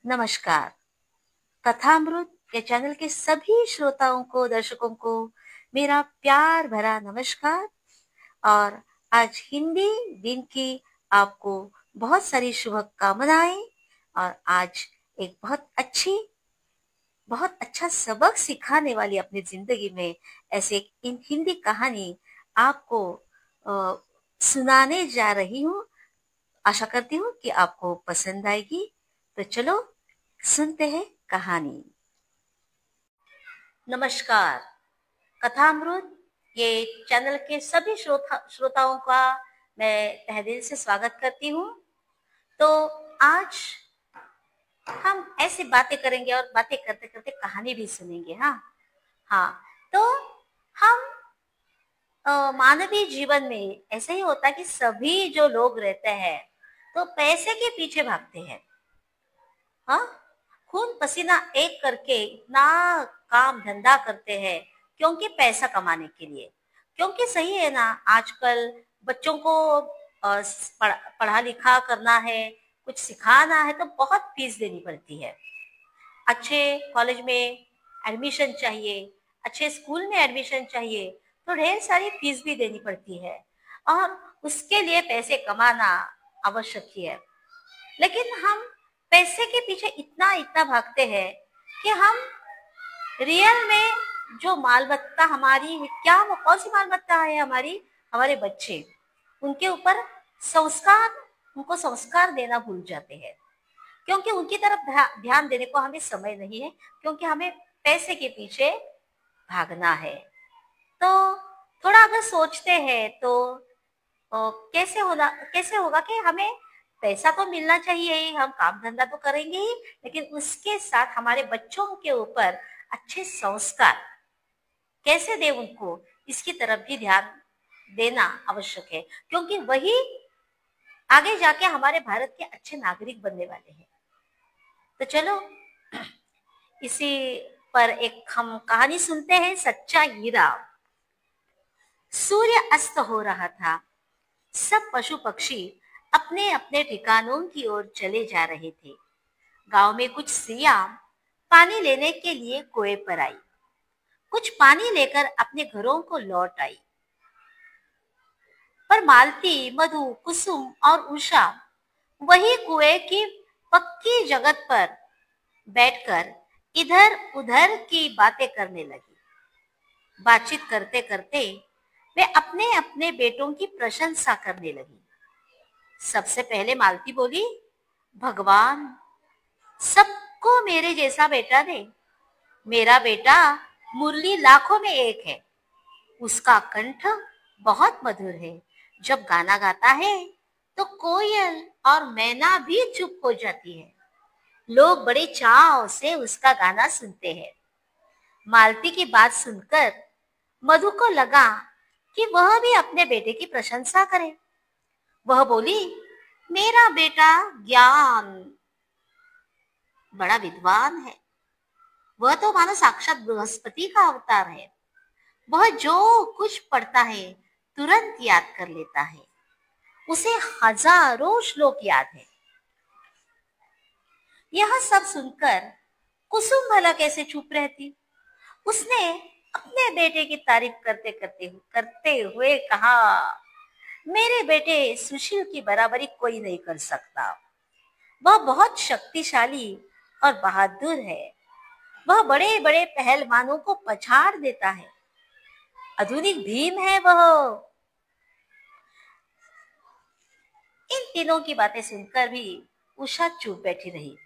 नमस्कार। कथामृत के चैनल के सभी श्रोताओं को, दर्शकों को मेरा प्यार भरा नमस्कार। और आज हिंदी दिन की आपको बहुत सारी शुभकामनाएं। और आज एक बहुत अच्छा सबक सिखाने वाली अपनी जिंदगी में ऐसे इन हिंदी कहानी आपको अ, सुनाने जा रही हूँ। आशा करती हूँ कि आपको पसंद आएगी। तो चलो सुनते हैं कहानी। नमस्कार। कथामृत ये चैनल के सभी श्रोताओं का मैं तहे दिल से स्वागत करती हूँ। तो आज हम ऐसी बातें करेंगे और बातें करते करते कहानी भी सुनेंगे। हाँ हाँ। तो हम मानवीय जीवन में ऐसे ही होता है कि सभी जो लोग रहते हैं तो पैसे के पीछे भागते हैं। हाँ, खून पसीना एक करके इतना काम धंधा करते हैं क्योंकि पैसा कमाने के लिए। क्योंकि सही है ना, आजकल बच्चों को पढ़ा लिखा करना है, कुछ सिखाना है तो बहुत फीस देनी पड़ती है। अच्छे कॉलेज में एडमिशन चाहिए, अच्छे स्कूल में एडमिशन चाहिए तो ढेर सारी फीस भी देनी पड़ती है और उसके लिए पैसे कमाना आवश्यक ही है। लेकिन हम पैसे के पीछे इतना इतना भागते हैं कि हम रियल में जो मालमत्ता हमारी क्या, वो कौन सी मालमत्ता है हमारी, हमारे बच्चे, उनके ऊपर उनको संस्कार देना भूल जाते हैं। क्योंकि उनकी तरफ ध्यान देने को हमें समय नहीं है, क्योंकि हमें पैसे के पीछे भागना है। तो थोड़ा अगर सोचते हैं तो कैसे होगा कि हमें पैसा तो मिलना चाहिए ही, हम काम धंधा तो करेंगे ही, लेकिन उसके साथ हमारे बच्चों के ऊपर अच्छे संस्कार कैसे दे उनको, इसकी तरफ भी ध्यान देना आवश्यक है। क्योंकि वही आगे जाके हमारे भारत के अच्छे नागरिक बनने वाले हैं। तो चलो इसी पर एक हम कहानी सुनते हैं, सच्चा हीरा। सूर्य अस्त हो रहा था। सब पशु पक्षी अपने अपने ठिकानों की ओर चले जा रहे थे। गांव में कुछ स्त्रियां पानी लेने के लिए कुएं पर आई, कुछ पानी लेकर अपने घरों को लौट आई। पर मालती, मधु, कुसुम और उषा वही कुएं की पक्की जगत पर बैठकर इधर उधर की बातें करने लगी। बातचीत करते करते वे अपने अपने बेटों की प्रशंसा करने लगी। सबसे पहले मालती बोली, भगवान सबको मेरे जैसा बेटा दे। मेरा बेटा मुरली लाखों में एक है। उसका कंठ बहुत मधुर है। जब गाना गाता है तो कोयल और मैना भी चुप हो जाती है। लोग बड़े चाव से उसका गाना सुनते हैं। मालती की बात सुनकर मधु को लगा कि वह भी अपने बेटे की प्रशंसा करे। वह बोली, मेरा बेटा ज्ञान बड़ा विद्वान है। वह तो मानो साक्षात बृहस्पति का अवतार है। वह जो कुछ पढ़ता है तुरंत याद कर लेता है। उसे हजारों श्लोक याद है। यह सब सुनकर कुसुम भला कैसे चुप रहती। उसने अपने बेटे की तारीफ करते हुए कहा, मेरे बेटे सुशील की बराबरी कोई नहीं कर सकता। वह बहुत शक्तिशाली और बहादुर है। वह बड़े बड़े पहलवानों को पछाड़ देता है। आधुनिक भीम है वह। इन तीनों की बातें सुनकर भी उषा चुप बैठी रही।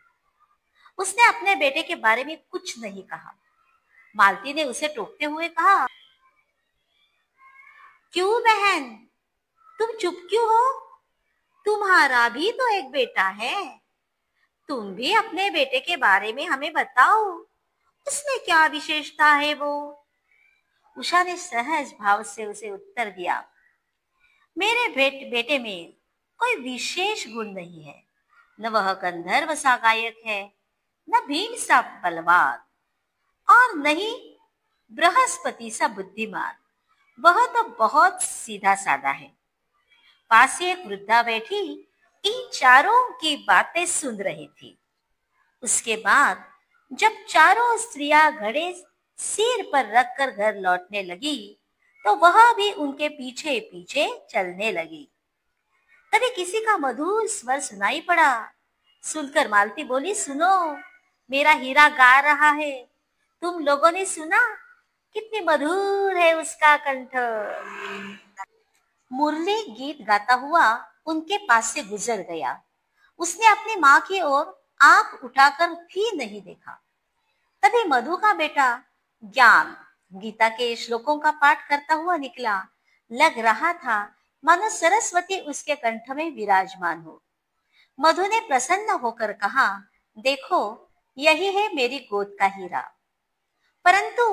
उसने अपने बेटे के बारे में कुछ नहीं कहा। मालती ने उसे टोकते हुए कहा, क्यों बहन, तुम चुप क्यों हो? तुम्हारा भी तो एक बेटा है। तुम भी अपने बेटे के बारे में हमें बताओ। उसमें क्या विशेषता है वो? उषा ने सहज भाव से उसे उत्तर दिया, मेरे बेटे में कोई विशेष गुण नहीं है। न वह गंधर्व सा गायक है, न भीम सा बलवान, और न ही बृहस्पति सा बुद्धिमान। वह तो बहुत सीधा साधा है। पास ही एक वृद्धा बैठी इन चारों की बातें सुन रही थी। उसके बाद जब चारों स्त्रियां घड़े सिर पर रखकर घर लौटने लगी, तो वह भी उनके पीछे पीछे चलने लगी। तभी किसी का मधुर स्वर सुनाई पड़ा। सुनकर मालती बोली, सुनो, मेरा हीरा गा रहा है। तुम लोगों ने सुना? कितनी मधुर है उसका कंठ। मुरली गीत गाता हुआ उनके पास से गुजर गया। उसने अपनी माँ की ओर आंख उठाकर भी नहीं देखा। तभी मधु का बेटा ज्ञान गीता के श्लोकों का पाठ करता हुआ निकला। लग रहा था मानो सरस्वती उसके कंठ में विराजमान हो। मधु ने प्रसन्न होकर कहा, देखो, यही है मेरी गोद का हीरा। परंतु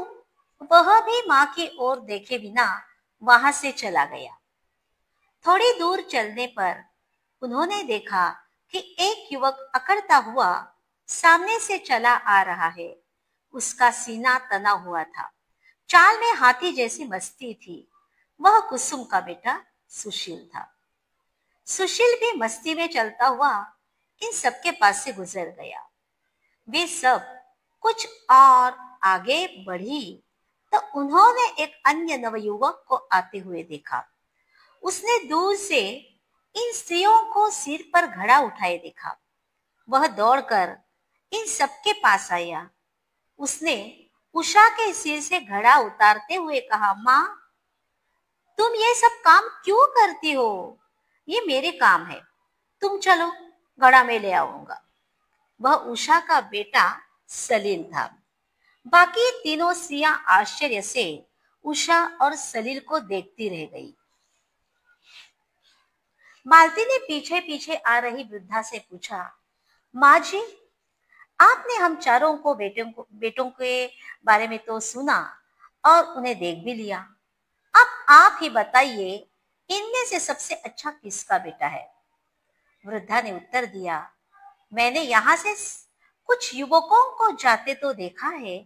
वह भी माँ की ओर देखे बिना वहां से चला गया। थोड़ी दूर चलने पर उन्होंने देखा कि एक युवक अकड़ता हुआ सामने से चला आ रहा है। उसका सीना तना हुआ था, चाल में हाथी जैसी मस्ती थी। वह कुसुम का बेटा सुशील था। सुशील भी मस्ती में चलता हुआ इन सबके पास से गुजर गया। वे सब कुछ और आगे बढ़ी तो उन्होंने एक अन्य नवयुवक को आते हुए देखा। उसने दूर से इन स्त्रियों को सिर पर घड़ा उठाए देखा। वह दौड़कर इन सबके पास आया। उसने उषा के सिर से घड़ा उतारते हुए कहा, माँ, तुम ये सब काम क्यों करती हो? ये मेरे काम है, तुम चलो, घड़ा में ले आऊंगा। वह उषा का बेटा सलील था। बाकी तीनों स्त्रियां आश्चर्य से उषा और सलील को देखती रह गई। मालती ने पीछे पीछे आ रही वृद्धा से पूछा, माँ जी, आपने हम चारों को बेटों के बारे में तो सुना और उन्हें देख भी लिया। अब आप ही बताइए, इनमें से सबसे अच्छा किसका बेटा है? वृद्धा ने उत्तर दिया, मैंने यहाँ से कुछ युवकों को जाते तो देखा है,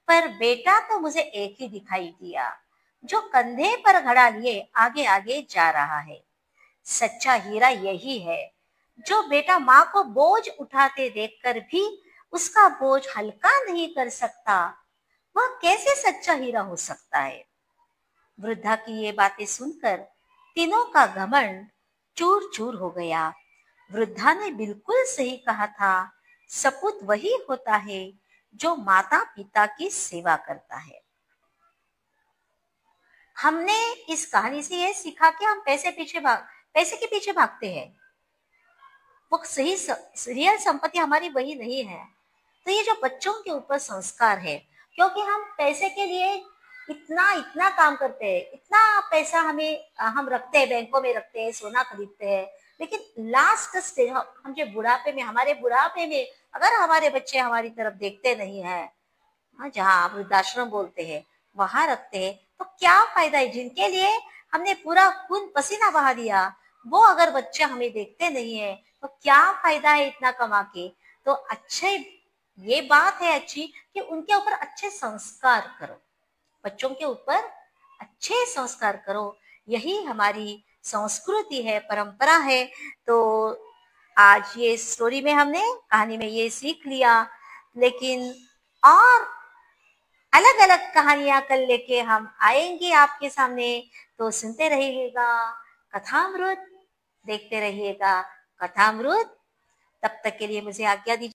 पर बेटा तो मुझे एक ही दिखाई दिया, जो कंधे पर घड़ा लिए आगे आगे जा रहा है। सच्चा हीरा यही है, जो बेटा माँ को बोझ उठाते देखकर भी उसका बोझ हल्का नहीं कर सकता। वह कैसे सच्चा हीरा हो सकता है? वृद्धा की ये बातें सुनकर तीनों का घमंड चूर चूर हो गया। वृद्धा ने बिल्कुल सही कहा था। सपूत वही होता है जो माता पिता की सेवा करता है। हमने इस कहानी से यह सीखा कि हम पैसे के पीछे भागते हैं। वो सही रियल संपत्ति हमारी वही नहीं है। तो ये जो बच्चों के ऊपर संस्कार है, क्योंकि हम पैसे के लिए इतना इतना काम करते हैं, इतना पैसा हम रखते हैं, बैंकों में रखते हैं, सोना खरीदते हैं, लेकिन लास्ट स्टेज हम जो हमारे बुढ़ापे में अगर हमारे बच्चे हमारी तरफ देखते नहीं है, जहाँ वृद्धाश्रम बोलते हैं, वहां रखते हैं, तो क्या फायदा है? जिनके लिए हमने पूरा खून पसीना बहा दिया, वो अगर बच्चे हमें देखते नहीं है, तो क्या फायदा है इतना कमा के? तो अच्छे, ये बात है अच्छी कि उनके ऊपर अच्छे संस्कार करो, बच्चों के ऊपर अच्छे संस्कार करो। यही हमारी संस्कृति है, परंपरा है। तो आज ये स्टोरी में हमने, कहानी में ये सीख लिया, लेकिन और अलग अलग कहानियां कल लेके हम आएंगे आपके सामने। तो सुनते रहिएगा कथामृत, देखते रहिएगा कथामृत। तब तक के लिए मुझे आज्ञा दीजिए।